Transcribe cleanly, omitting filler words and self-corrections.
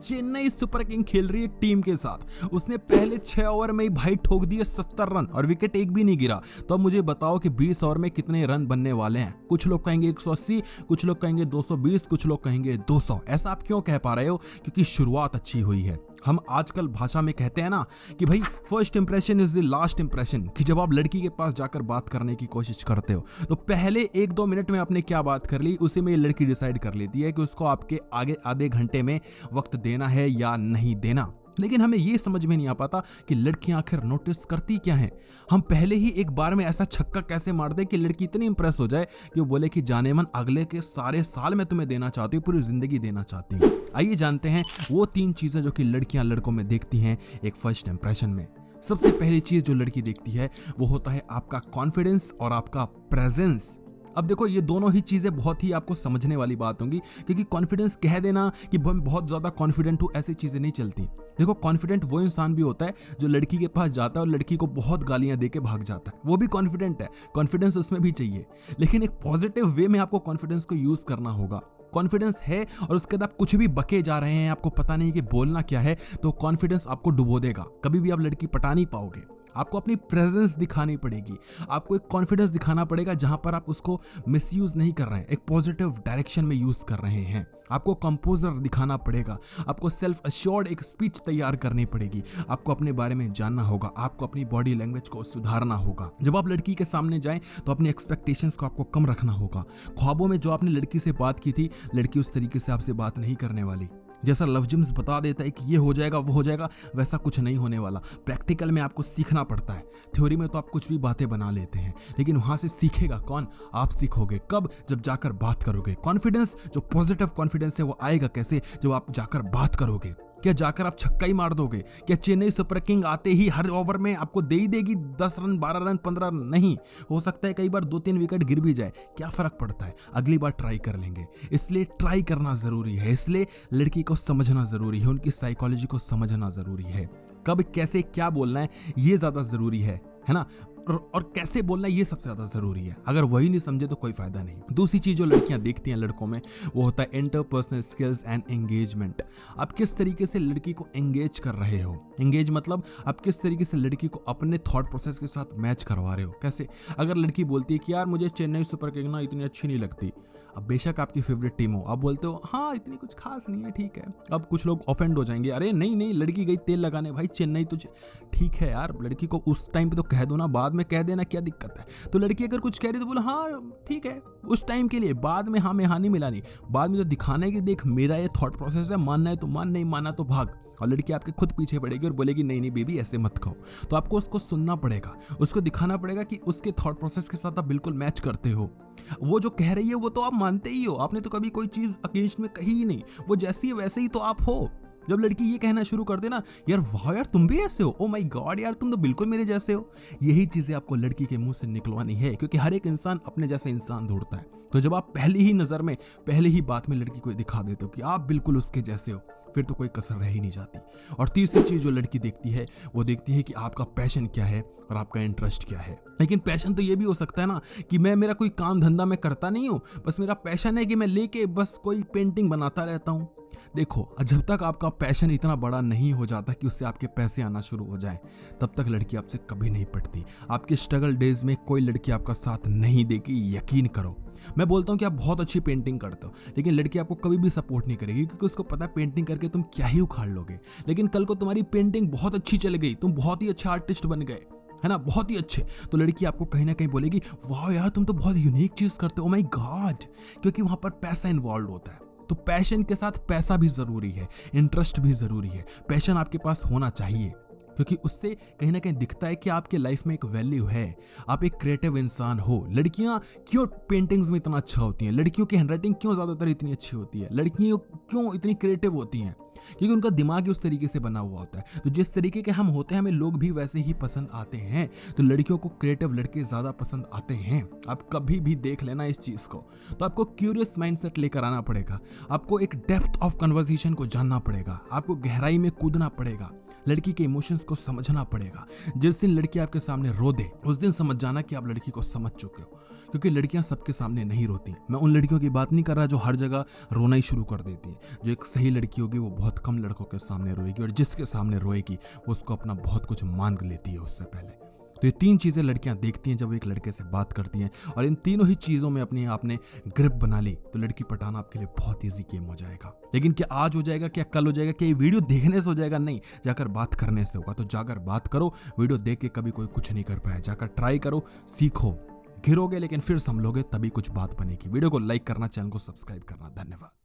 Chennai super king खेल रही है टीम के साथ। उसने पहले 6 ओवर में ही भाई ठोक दिए 70 रन और विकेट एक भी नहीं गिरा। तो अब मुझे बताओ कि 20 ओवर में कितने रन बनने वाले हैं। कुछ लोग कहेंगे 180, कुछ लोग कहेंगे 220, कुछ लोग कहेंगे 200। ऐसा आप क्यों कह पा रहे हो? क्योंकि शुरुआत अच्छी हुई है। हम आजकल भाषा में कहते हैं ना कि भाई first impression is the last impression, कि जब आप लड़की के पास जाकर बात करने की कोशिश करते हो तो पहले 1-2 मिनट में आपने क्या बात कर ली, उसी में ये लड़की डिसाइड कर लेती है कि उसको आपके आगे आधे घंटे में वक्त देना है या नहीं देना। लेकिन हमें ये समझ में नहीं आ पाता कि लड़कियां आखिर नोटिस करती क्या हैं। हम पहले ही एक बार में ऐसा छक्का कैसे मार दे कि लड़की इतनी इंप्रेस हो जाए कि वो बोले कि जाने मन अगले के सारे साल मैं तुम्हें देना चाहती हूँ, पूरी जिंदगी देना चाहती हूँ। आइए जानते हैं वो 3 चीजें जो कि लड़कियां लड़कों में देखती हैं एक फर्स्ट इंप्रेशन में। सबसे पहली चीज जो लड़की देखती है वो होता है आपका कॉन्फिडेंस और आपका प्रेजेंस। अब देखो ये दोनों ही चीजें बहुत ही आपको समझने वाली बात होंगी, क्योंकि कॉन्फिडेंस कह देना कि मैं बहुत ज्यादा कॉन्फिडेंट हूं, ऐसी चीजें नहीं चलती। देखो कॉन्फिडेंट वो इंसान भी होता है जो लड़की के पास जाता है और लड़की को बहुत गालियां देके भाग जाता है, वो भी कॉन्फिडेंट है। कॉन्फिडेंस उसमें भी चाहिए, लेकिन एक पॉजिटिव वे में आपको कॉन्फिडेंस को यूज करना होगा। कॉन्फिडेंस है और उसके बाद आप कुछ भी बके जा रहे हैं, आपको पता नहीं कि बोलना क्या है, तो कॉन्फिडेंस आपको डुबो देगा। कभी भी आप लड़की पटा नहीं पाओगे। आपको अपनी प्रेजेंस दिखानी पड़ेगी, आपको एक कॉन्फिडेंस दिखाना पड़ेगा जहां पर आप उसको मिसयूज नहीं कर रहे हैं, एक पॉजिटिव डायरेक्शन में यूज कर रहे हैं। आपको कंपोजर दिखाना पड़ेगा, आपको सेल्फ अश्योर्ड एक स्पीच तैयार करनी पड़ेगी, आपको अपने बारे में जानना होगा, आपको अपनी बॉडी लैंग्वेज को सुधारना होगा। जब आप लड़की के सामने जाएं तो अपनी एक्सपेक्टेशंस को आपको कम रखना होगा। ख्वाबों में जो आपने लड़की से बात की थी, लड़की उस तरीके से आपसे बात नहीं करने वाली। जैसा लव जिम्स बता देता है कि ये हो जाएगा वो हो जाएगा, वैसा कुछ नहीं होने वाला। प्रैक्टिकल में आपको सीखना पड़ता है। थ्योरी में तो आप कुछ भी बातें बना लेते हैं, लेकिन वहां से सीखेगा कौन? आप सीखोगे कब? जब जाकर बात करोगे। कॉन्फिडेंस जो पॉजिटिव कॉन्फिडेंस है वो आएगा कैसे? जब आप जाकर बात करोगे। क्या जाकर आप छक्का ही मार दोगे? क्या चेन्नई सुपर किंग आते ही हर ओवर में आपको दे ही देगी 10 रन, 12 रन, 15 रन? नहीं, हो सकता है कई बार 2-3 विकेट गिर भी जाए, क्या फर्क पड़ता है, अगली बार ट्राई कर लेंगे। इसलिए ट्राई करना जरूरी है, इसलिए लड़की को समझना जरूरी है, उनकी साइकोलॉजी को समझना जरूरी है। कब कैसे क्या बोलना है ये ज्यादा जरूरी है ना? और कैसे बोलना है ये सबसे ज्यादा जरूरी है। अगर वही नहीं समझे तो कोई फायदा नहीं। दूसरी चीज जो लड़कियां देखती हैं लड़कों में वो होता है इंटरपर्सनल स्किल्स एंड एंगेजमेंट। आप किस तरीके से लड़की को एंगेज कर रहे हो। एंगेज मतलब आप किस तरीके से लड़की को अपने थॉट प्रोसेस के साथ मैच करवा रहे हो। कैसे? अगर लड़की बोलती है कि यार मुझे चेन्नई सुपर किंग ना इतनी अच्छी नहीं लगती, अब बेशक आपकी फेवरेट टीम हो, आप बोलते हो हाँ इतनी कुछ खास नहीं है, ठीक है। अब कुछ लोग ऑफेंड हो जाएंगे, अरे नहीं नहीं लड़की गई तेल लगाने, भाई चेन्नई तो ठीक है यार, लड़की को उस टाइम पे तो कह दो ना, बाद में कह देना, क्या दिक्कत है। तो लड़की अगर कुछ कह रही तो बोलो हाँ ठीक है उस टाइम के लिए, बाद में हाँ में हाँ नहीं मिलानी। बाद में तो दिखाना है कि देख मेरा ये थॉट प्रोसेस है, मानना है तो मान, नहीं मानना तो भाग। और लड़की आपके खुद पीछे पड़ेगी और बोलेगी नहीं नहीं बेबी ऐसे मत कहो। तो आपको उसको सुनना पड़ेगा, उसको दिखाना पड़ेगा कि उसके थॉट प्रोसेस के साथ आप बिल्कुल मैच करते हो। वो जो कह रही है वो तो आप मानते ही हो, आपने तो कभी कोई चीज अगेंस्ट में कही ही नहीं, वो जैसी है वैसे ही तो आप हो। जब लड़की ये कहना शुरू कर देना यार वाह यार तुम भी ऐसे हो, ओ माय गॉड यार तुम तो बिल्कुल मेरे जैसे हो, यही चीजें आपको लड़की के मुंह से निकलवानी है, क्योंकि हर एक इंसान अपने जैसा इंसान ढूंढता है। तो जब आप पहली ही नजर में, पहले ही बात में लड़की को दिखा देते हो कि आप बिल्कुल उसके जैसे हो, फिर तो कोई कसर रह ही नहीं जाती। और तीसरी चीज जो लड़की देखती है वो देखती है कि आपका पैशन क्या है और आपका इंटरेस्ट क्या है। लेकिन पैशन तो ये भी हो सकता है ना कि मैं मेरा कोई काम धंधा मैं करता नहीं हूँ, बस मेरा पैशन है कि मैं लेके बस कोई पेंटिंग बनाता रहता हूँ। देखो जब तक आपका पैशन इतना बड़ा नहीं हो जाता कि उससे आपके पैसे आना शुरू हो जाए, तब तक लड़की आपसे कभी नहीं पटती। आपके स्ट्रगल डेज में कोई लड़की आपका साथ नहीं देगी, यकीन करो। मैं बोलता हूँ कि आप बहुत अच्छी पेंटिंग करते हो, लेकिन लड़की आपको कभी भी सपोर्ट नहीं करेगी, क्योंकि उसको पता है पेंटिंग करके तुम क्या ही उखाड़ लोगे। लेकिन कल को तुम्हारी पेंटिंग बहुत अच्छी चल गई, तुम बहुत ही अच्छे आर्टिस्ट बन गए, है ना, बहुत ही अच्छे, तो लड़की आपको कहीं ना कहीं बोलेगी वाह यार तुम तो बहुत यूनिक चीज करते हो, ओ माय गॉड, क्योंकि वहां पर पैसा इन्वॉल्व होता है। तो पैशन के साथ पैसा भी जरूरी है, इंटरेस्ट भी जरूरी है। पैशन आपके पास होना चाहिए, क्योंकि उससे कहीं ना कहीं दिखता है कि आपके लाइफ में एक वैल्यू है, आप एक क्रिएटिव इंसान हो। लड़कियां क्यों पेंटिंग्स में इतना अच्छा होती हैं, लड़कियों की हैंडराइटिंग क्यों ज्यादातर इतनी अच्छी होती है, लड़कियां क्यों इतनी क्रिएटिव होती हैं? क्योंकि उनका दिमाग ही उस तरीके से बना हुआ होता है। तो जिस तरीके के हम होते हैं हमें लोग भी वैसे ही पसंद आते हैं। तो लड़कियों को क्रिएटिव लड़के ज्यादा पसंद आते हैं। आप कभी भी देख लेना इस चीज को। तो आपको क्यूरियस माइंडसेट लेकर आना पड़ेगा, आपको एक डेप्थ ऑफ कन्वर्सेशन को जानना पड़ेगा, आपको गहराई में कूदना पड़ेगा, लड़की के इमोशंस को समझना पड़ेगा। जिस दिन लड़की आपके सामने रो दे उस दिन समझ जाना कि आप लड़की को समझ चुके हो, क्योंकि लड़कियां सबके सामने नहीं रोती। मैं उन लड़कियों की बात नहीं कर रहा जो हर जगह रोना ही शुरू कर देती है। जो एक सही लड़की होगी वो बहुत कम लड़कों के सामने रोएगी, और जिसके सामने रोएगी वो उसको अपना बहुत कुछ मांग लेती है उससे पहले। तो ये 3 चीजें लड़कियां देखती हैं जब वो एक लड़के से बात करती हैं, और इन तीनों ही चीजों में अपनी आपने ग्रिप बना ली तो लड़की पटाना आपके लिए बहुत ईजी गेम हो जाएगा। लेकिन क्या आज हो जाएगा, क्या कल हो जाएगा, क्या ये वीडियो देखने से हो जाएगा? नहीं, जाकर बात करने से होगा। तो जाकर बात करो, वीडियो देख के कभी कोई कुछ नहीं कर पाया। जाकर ट्राई करो, सीखो, गिरोगे लेकिन फिर संभलोगे, तभी कुछ बात बनेगी। वीडियो को लाइक करना, चैनल को सब्सक्राइब करना। धन्यवाद।